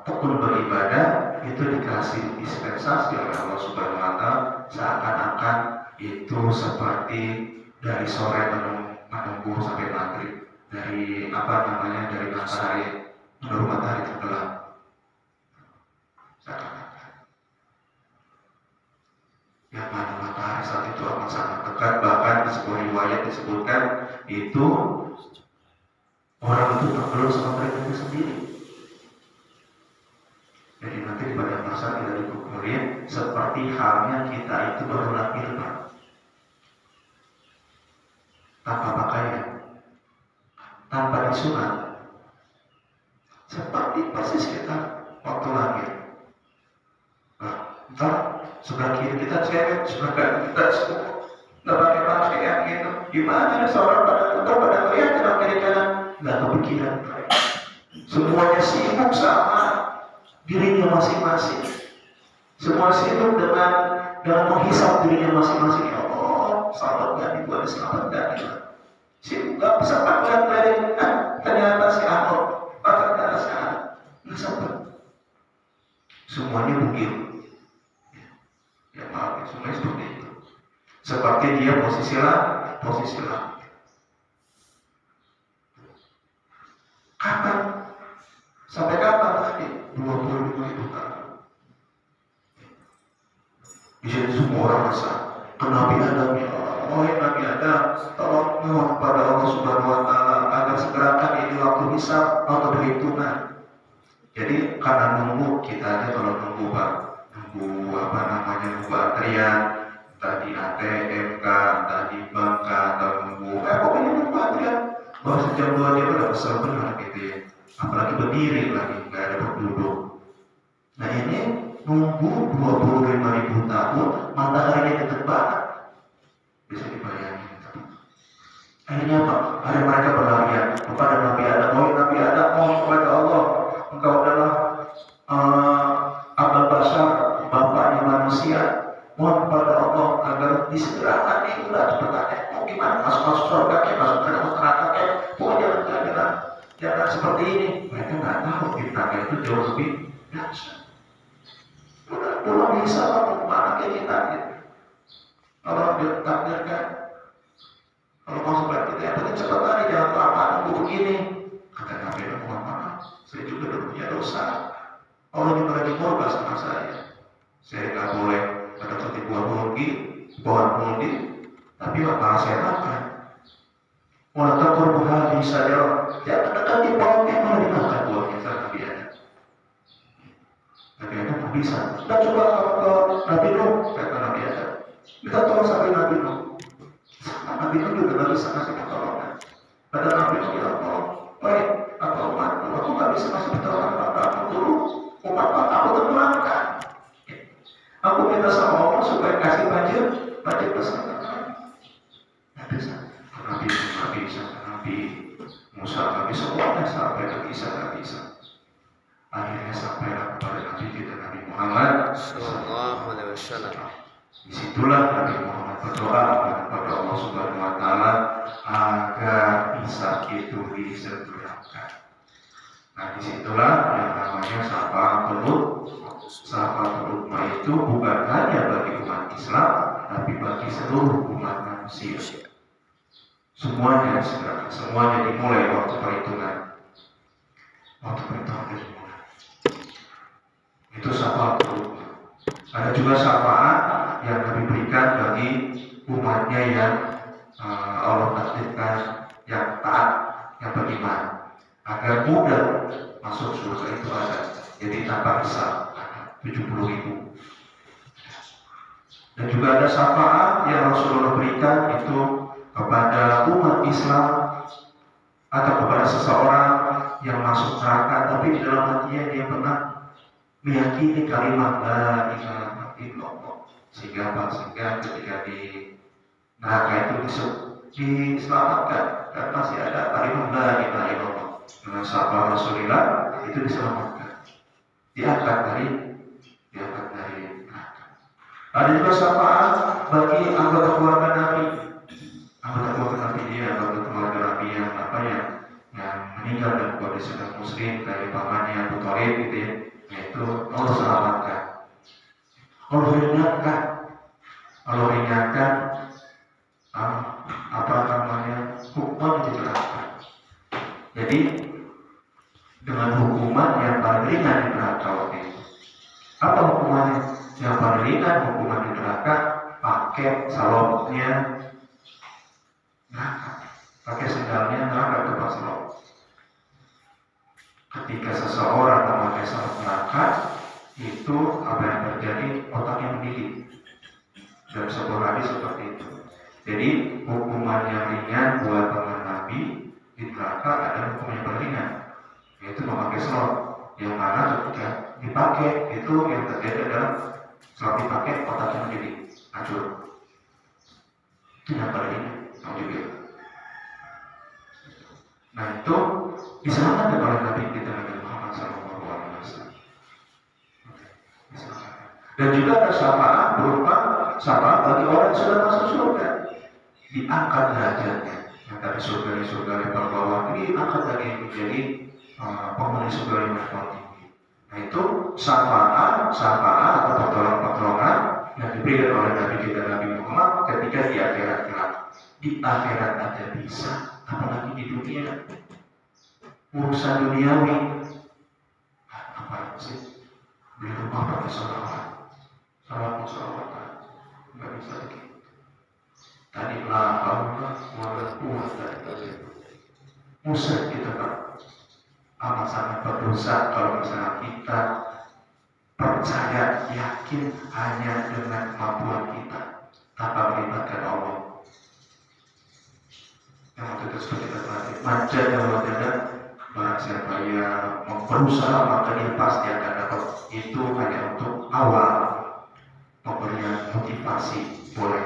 tekun beribadah, itu dikasih dispensasi oleh Allah Subhanahu wa Ta'ala, seakan-akan itu seperti dari sore menunggu sampai maghrib, dari dari matahari menunggu matahari tenggelam. Yang mana matahari saat itu akan sangat dekat, bahkan di sebuah riwayat disebutkan itu orang itu terpeluk sama mereka itu sendiri. Jadi nanti pada masa kita dikumpulin seperti halnya kita itu baru lahir Pak, tanpa pakaian, tanpa disunat, seperti persis kita waktu lahir. Ntar sebelah kiri kita cewek, sebelah kanan kita semua nggak pakai pakaian gitu. Gimana seorang pada melihat orang kiri kanan nggak kepikiran. Semuanya sibuk sama dirinya masing-masing. Semua sibuk dengan menghisap dirinya masing-masing. Ya Allah, selamat nggak nih, buat selamat nggak nih? Sibuk nggak bisa pakaian dari ternyata si Ahok, ternyata si Ahok nggak sempat. Semuanya bugil. Ya maaf, semuanya seperti itu. Seperti dia posisi lah. Kapan? Sampai kapan tadi? 25.000 tahun. Di sini semua orang rasa ke Nabi Adam, ya Allah, Nabi Adam, tolong mohon pada Allah Subhanahu wa Ta'ala agar segerakan ini waktu hisab atau perhitungan. Jadi karena nunggu, kita aja kalau nunggu Pak, nunggu antrian, tadi ATM tadi bank atau nunggu, pokoknya nunggu antrian. Baru sejam 2 jam udah kesel benar gitu ya. Apalagi berdiri lagi, nggak ada berduduk. Nah ini nunggu 25.000 tahun, mataharinya dekat banget. Bisa dibayangin. Akhirnya apa? Hari mereka berlarian kepada Nabi Adam. Nabi Adam, mohon kepada Allah, engkau adalah Abul Bashar, bapaknya manusia. Mohon kepada Allah agar disegerakan itu lah pertanyaan. Mau gimana? Masuk surga kayak masuk ke dalam neraka kayak, pokoknya jangan seperti ini. Mereka nggak tahu neraka itu jauh lebih dahsyat. Belum bisa kemana kayak kita gitu. kalau ditakdirkan, kalau mau seperti kita, yang penting cepat lari, jangan lama nunggu begini. Kata Nabi Muhammad, saya juga udah punya dosa. Allah juga lagi murka sama saya nggak boleh mendekati buah muldi, tapi malah saya makan. Walau takut buah saja, jangan mendekati buahnya, malah dimakan buahnya sama dia. Nabi Adam tak bisa. Kita coba ke Nabi Nuh, kata Nabi Adam. Kita tolong sampai Nabi Nuh. Nabi Nuh juga nggak bisa kasih pertolongan. Kata Nabi Nuh, ya Allah, baik, apa umatku, aku nggak bisa kasih pertolongan pada aku dulu. Umat aku tenggelamkan. Aku minta sama Allah supaya kasih banjir besar. Nggak bisa. Nabi Musa nggak bisa, semuanya sampai ke Isa nggak bisa. Akhirnya sampai kepada Nabi kita Nabi Muhammad Sallallahu Alaihi Wasallam. Disitulah Nabi Muhammad berdoa kepada Allah Subhanahu Wa Taala agar Isa itu disempurnakan. Nah, disitulah yang namanya syafaatul uzma itu bukan hanya bagi umat Islam, tapi bagi seluruh umat manusia. Semuanya segera, semuanya dimulai waktu perhitungan dimulai. Itu syafaat. Ada juga syafaat yang Nabi berikan bagi umatnya yang Allah takdirkan yang taat, yang beriman, agar mudah masuk surga itu ada. Jadi tanpa hisab 70.000. Dan juga ada syafaat yang Rasulullah berikan itu kepada umat Islam atau kepada seseorang yang masuk neraka tapi di dalam hatinya dia pernah meyakini kalimat la ilaha illallah, sehingga ketika di neraka itu diselamatkan dan masih ada kalimat la ilaha illallah dengan syafaat Rasulullah itu diselamatkan, diangkat dari neraka. Ada juga syafaat bagi anggota keluarga Nabi. Anggota keluarga Nabi yang meninggal dalam kondisi muslim dari pamannya Abu Thalib gitu ya, yaitu Allah selamatkan, Allah ringankan hukuman yang diterapkan. Jadi dengan hukuman yang paling ringan di neraka waktu itu. Apa hukumannya? Yang paling ringan hukuman di neraka, pakai salopnya neraka, pakai sendalnya neraka tempat salop. Ketika seseorang memakai salop neraka, itu apa yang terjadi? Otaknya mendidih. Dan sebuah hadis seperti itu. Jadi hukuman yang ringan buat teman Nabi di neraka adalah hukuman yang paling ringan, yaitu memakai salop. Yang mana ketika dipakai itu yang terjadi adalah salop dipakai otaknya mendidih, hancur. Itu yang paling ringan. Nah itu diselamatkan oleh Nabi kita Nabi Muhammad SAW. Dan juga ada syafaat berupa syafaat bagi orang yang sudah masuk surga, diangkat derajatnya. Yang tadi surga di bawah ini diangkat lagi menjadi penghuni surga yang tinggi. Nah itu syafaat atau pertolongan yang diberikan oleh Nabi kita Nabi Muhammad ketika di akhirat kelak. Di akhirat aja bisa, apalagi di dunia. Urusan duniawi apa sih? Beli rumah pakai salawat nggak bisa lagi. Tadi Allah musuh kita Pak, amat sangat berdosa kalau misalnya kita percaya yakin hanya dengan kemampuan kita tanpa melibatkan Allah. Yang waktu itu seperti kita berarti manja dan wajah. Barang siapa yang berusaha maka dia pasti akan dapat. Itu hanya untuk awal pemberian motivasi, boleh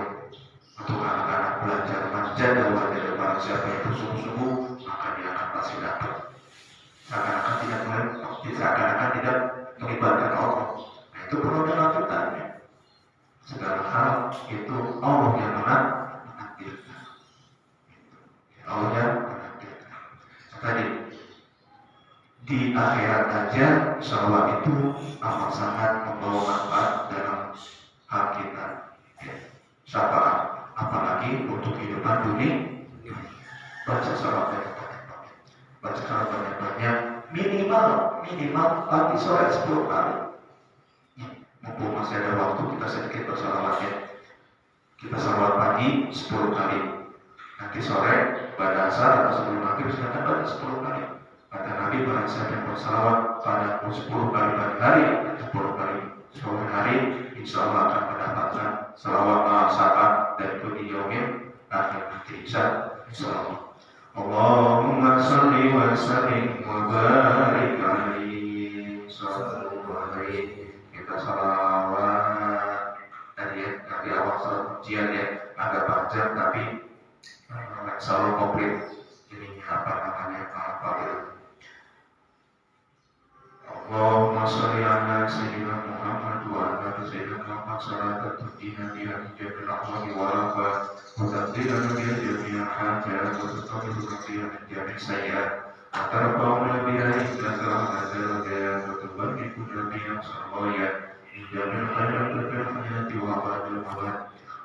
untuk anak-anak belajar manja dan wajah. Barang siapa yang bersungguh-sungguh maka dia akan pasti dapat. Seakan-akan tidak melibatkan Allah. Nah itu perlu dilakukannya. Segala hal itu Allah yang menakdirkan. Allah yang menakdirkan. Tadi di akhirat aja insya itu amat sangat membawa manfaat dalam hal kita. Syafaat pagi untuk kehidupan dunia. Baca salat banyak-banyak, minimal pagi sore 10 kali. Mumpung masih ada waktu, kita sedikit bersalawat ya. Kita salawat pagi 10 kali. Nanti sore pada asar atau sebelum maghrib silakan baca 10 kali. Kata Nabi, barang siapa yang bersalawat pada 10 kali pagi hari, 10 kali sore hari, insya Allah akan mendapatkan salawat saat dan di yaumil akhir nanti insya Allah. Allahumma salli wa sallim wa barik alaihi sallallahu alaihi. Kita salawat tadi ya, dari awal salat ujian ya, agak panjang tapi selalu komplit ini apa namanya ya. Allahumma sholli ala sayyidina Muhammad wa ala sayyidina Muhammad salatan tuqina biha min jami'il ahwali wal afat wa taqdirana biha jami'al hajat wa tutahhiruna biha min jami'is sayyi'at wa tarfa'una biha indaka a'la darajat wa tubayyikuna biha sarwayat min jami'il khairat fil hayati wa ba'dal mamat.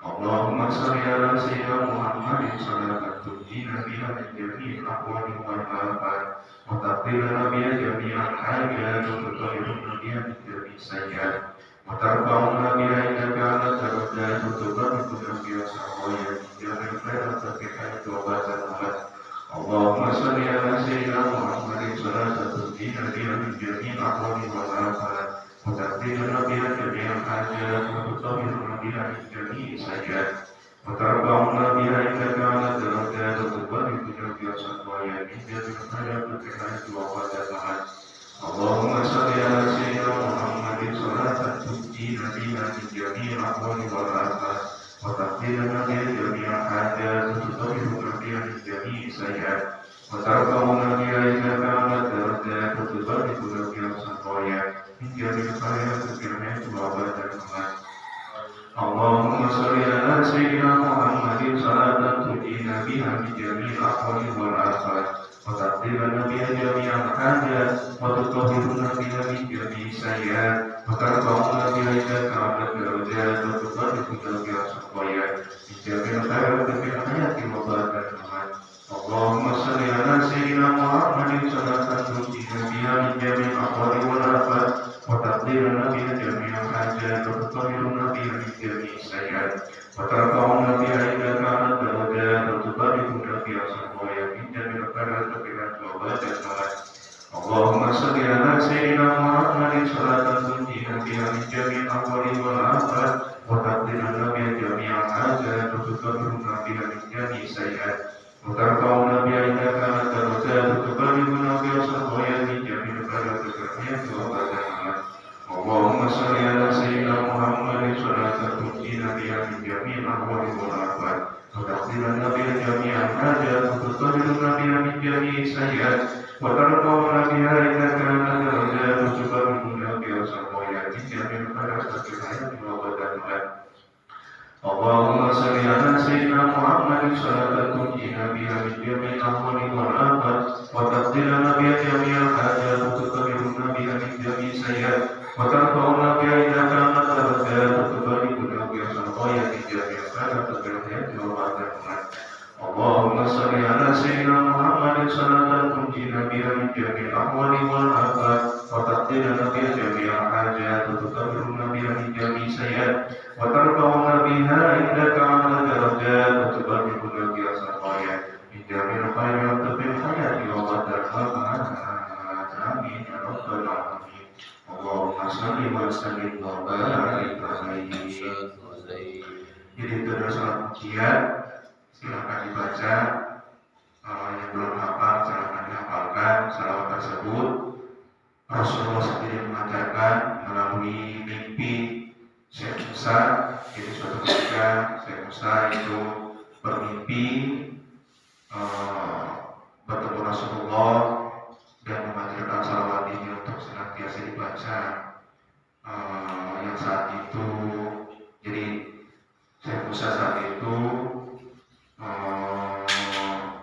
Allahumma sholli ala sayyidina Muhammadin salatan tuqina biha min jami'il ahwali wal afat وتغفر بها جميع الحاجات وتطهرنا بها من جميع السيئات وترفعنا بها إنك على الدرجات وتباركنا بها سروايا من جميع الخيرات في الحياة وبعد الممات. اللهم صل على سيدنا محمد صلاة تهدينا بها من جميع الأحوال والآفات وتغفرنا بها جميع الحاجات وتطهرنا بها من جميع السيئات وترفعنا بها إنك على الدرجات وتباركنا بها سروايا من جميع الخيرات في الحياة وبعد الممات. اللهم صل على سيدنا محمد صلاة تنجينا بها من جميع الأحوال والآفات وتغفرنا بها جميع الحاجات وتطهرنا بها من جميع السيئات وترفعنا بها إنك على الدرجات وتباركنا بها سروايا من جميع الخيرات في الحياة وبعد الممات. اللهم صل على سيدنا محمد صلاة تنجينا بها من جميع الأحوال والآفات وتغفرنا بها جميع الحاجات وتطهرنا بها من جميع السيئات وترفعنا بها إليك على الدرجات وتباركنا بها سروايا من جميع الخيرات في الحياة وبعد الممات. اللهم صل على سيدنا محمد صلاة تنجينا بها من جميع الأحوال والآفات وتقديرنا بها جميع الحاجات وتطهرنا بها من جميع السيئات وترفعنا بها إليك على الدرجات وتباركنا بها سروايا من جميع الخيرات في الحياة وبعد الممات. اللهم صل على سيدنا محمد صلاة تنجينا بها من جميع الأحوال والآفات وتقديرنا بها جميع الحاجات وتطهرنا بها من جميع السيئات وترفعنا بها إليك على الدرجات وتباركنا بها سروايا من جميع الخيرات في الحياة وبعد الممات. اللهم صل على سيدنا محمد صلاة تنجينا بها من جميع الأحوال والآفات وتغفرنا بها جميع الحاجات وتطهرنا بها من جميع السيئات وترفعنا بها إليك على الدرجات وتباركنا بها سروايا من جميع الخيرات في الحياة وبعد الممات. اللهم صل على سيدنا محمد صلاة تنجينا بها من جميع الأحوال والآفات وتغفرنا بها جميع الحاجات وتطهرنا بها من جميع السيئات وترفعنا بها إليك على الدرجات وتباركنا بها سروايا من جميع الخيرات في الحياة وبعد الممات. اللهم صل على سيدنا محمد صلاة تنجينا بها من جميع الأحوال والآفات وتغفرنا بها جميع الحاجات وتطهرنا بها من جميع السيئات وترفعنا بها إليك على الدرجات وتباركنا بها سروايا من جميع الخيرات في الحياة وبعد الممات. آمين يا رب العالمين. اللهم صل وسلم وبارك عليه. Jadi itu adalah salat ujian. Silakan dibaca. Yang belum hafal silakan dihafalkan salawat tersebut. Rasulullah sendiri mengajarkan melalui mimpi Syekh Musa. Jadi suatu ketika Syekh Musa itu bermimpi bertemu Rasulullah dan mengajarkan salawat ini untuk senantiasa dibaca. Yang saat itu, jadi Syekh Musa saat itu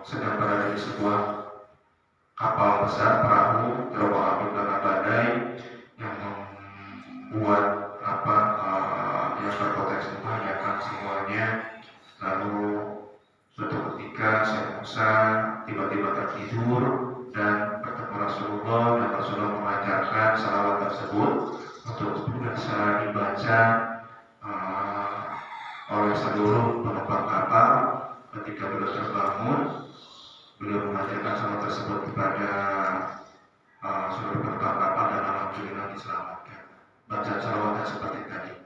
sedang berada di sebuah kapal besar perahu terbawa arus dan badai yang membuat yang berpotensi membahayakan semuanya. Lalu suatu ketika saya Musa tiba-tiba tertidur dan bertemu Rasulullah, dan Rasulullah mengajarkan salawat tersebut untuk biasa dibaca oleh seluruh penumpang kapal. Ketika beliau terbangun, beliau mengajarkan salawat tersebut kepada seluruh penumpang kapal, dan alhamdulillah diselamatkan. Baca salawat seperti tadi.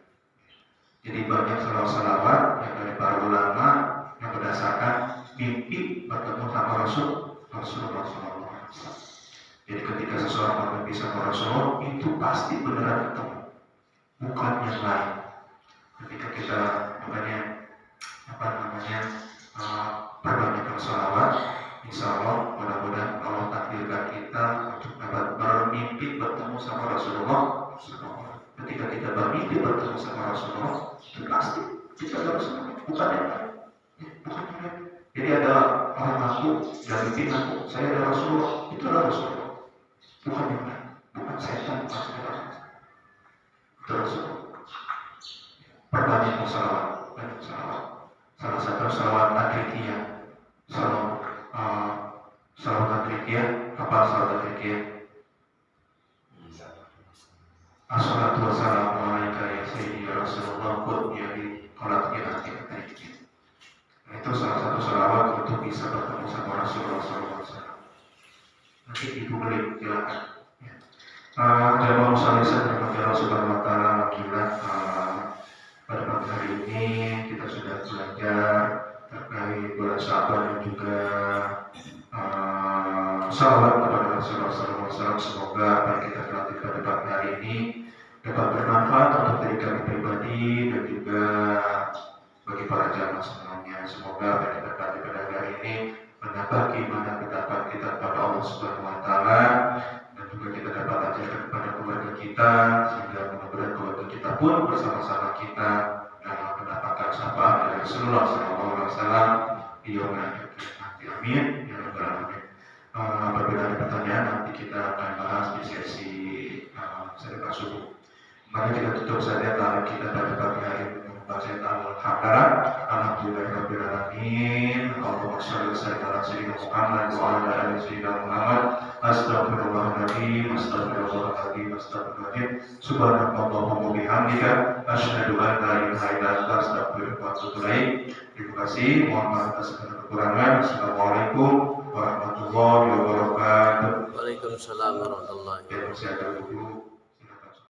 Jadi banyak salawat yang dari para ulama yang berdasarkan mimpi bertemu sama Rasulullah SAW. Jadi ketika seseorang bermimpi sama Rasulullah, itu pasti beneran ketemu, bukan yang lain. Ketika kita perbanyak salawat, insya Allah mudah-mudahan Allah takdirkan kita untuk dapat bermimpi bertemu sama Rasulullah. Ketika kita bermimpi bertemu sama Rasulullah, itu pasti kita harus bukan yang lain. Jadi ada orang aku dan mimpi aku, saya adalah Rasulullah, itu adalah Rasulullah, bukan yang lain, bukan setan, bukan setan. Itu Rasulullah. Perbanyak salawat, banyak salawat. Salah satu salawat Adrikiyah, salawat Adrikiyah, apa salawat Adrikiyah? Assalatu wassalamu alaika ya sayyidi ya Rasulullah qul ya bi qalat ya Adrikiyah. Itu salah satu salawat untuk bisa bertemu sama Rasulullah SAW. Nanti digunakan, silakan. Jamaah muslimin rahimahullah Allah Subhanahu wa taala, alhamdulillah pada pagi hari ini kita sudah belajar terkait bulan Sya'ban dan juga salawat kepada Rasulullah SAW. Semoga apa yang kita latih pada pagi hari ini dapat bermanfaat untuk diri kami pribadi dan juga bagi para jamaah semuanya. Semoga apa yang kita latih pada hari ini menambah keimanan kita kepada Allah Subhanahu wa taala, dan juga kita dapat ajarkan kepada keluarga kita, sehingga mudah-mudahan keluarga kita pun bersama-sama kita dalam mendapatkan syafaat dari Rasulullah SAW di yaumil akhir. Amin ya rabbal alamin. Apabila ada pertanyaan, nanti kita akan bahas di sesi sedekah subuh. Mari kita tutup saja talim kita pada pagi hari ini membaca Al-Hamdulillah. Alhamdulillahirabbil alamin. Allahumma shalli ala sayyidina Muhammad wa ala ali sayyidina Muhammad. Astaghfirullahaladzim, astaghfirullahaladzim, astaghfirullahaladzim. Subhanallahumma bihamdika asyhadu an la ilaha illa anta astaghfiruka wa atubu ilaik. Terima kasih, mohon maaf atas segala kekurangan. Assalamualaikum warahmatullahi wabarakatuh. Waalaikumsalam warahmatullahi wabarakatuh. Terima kasih.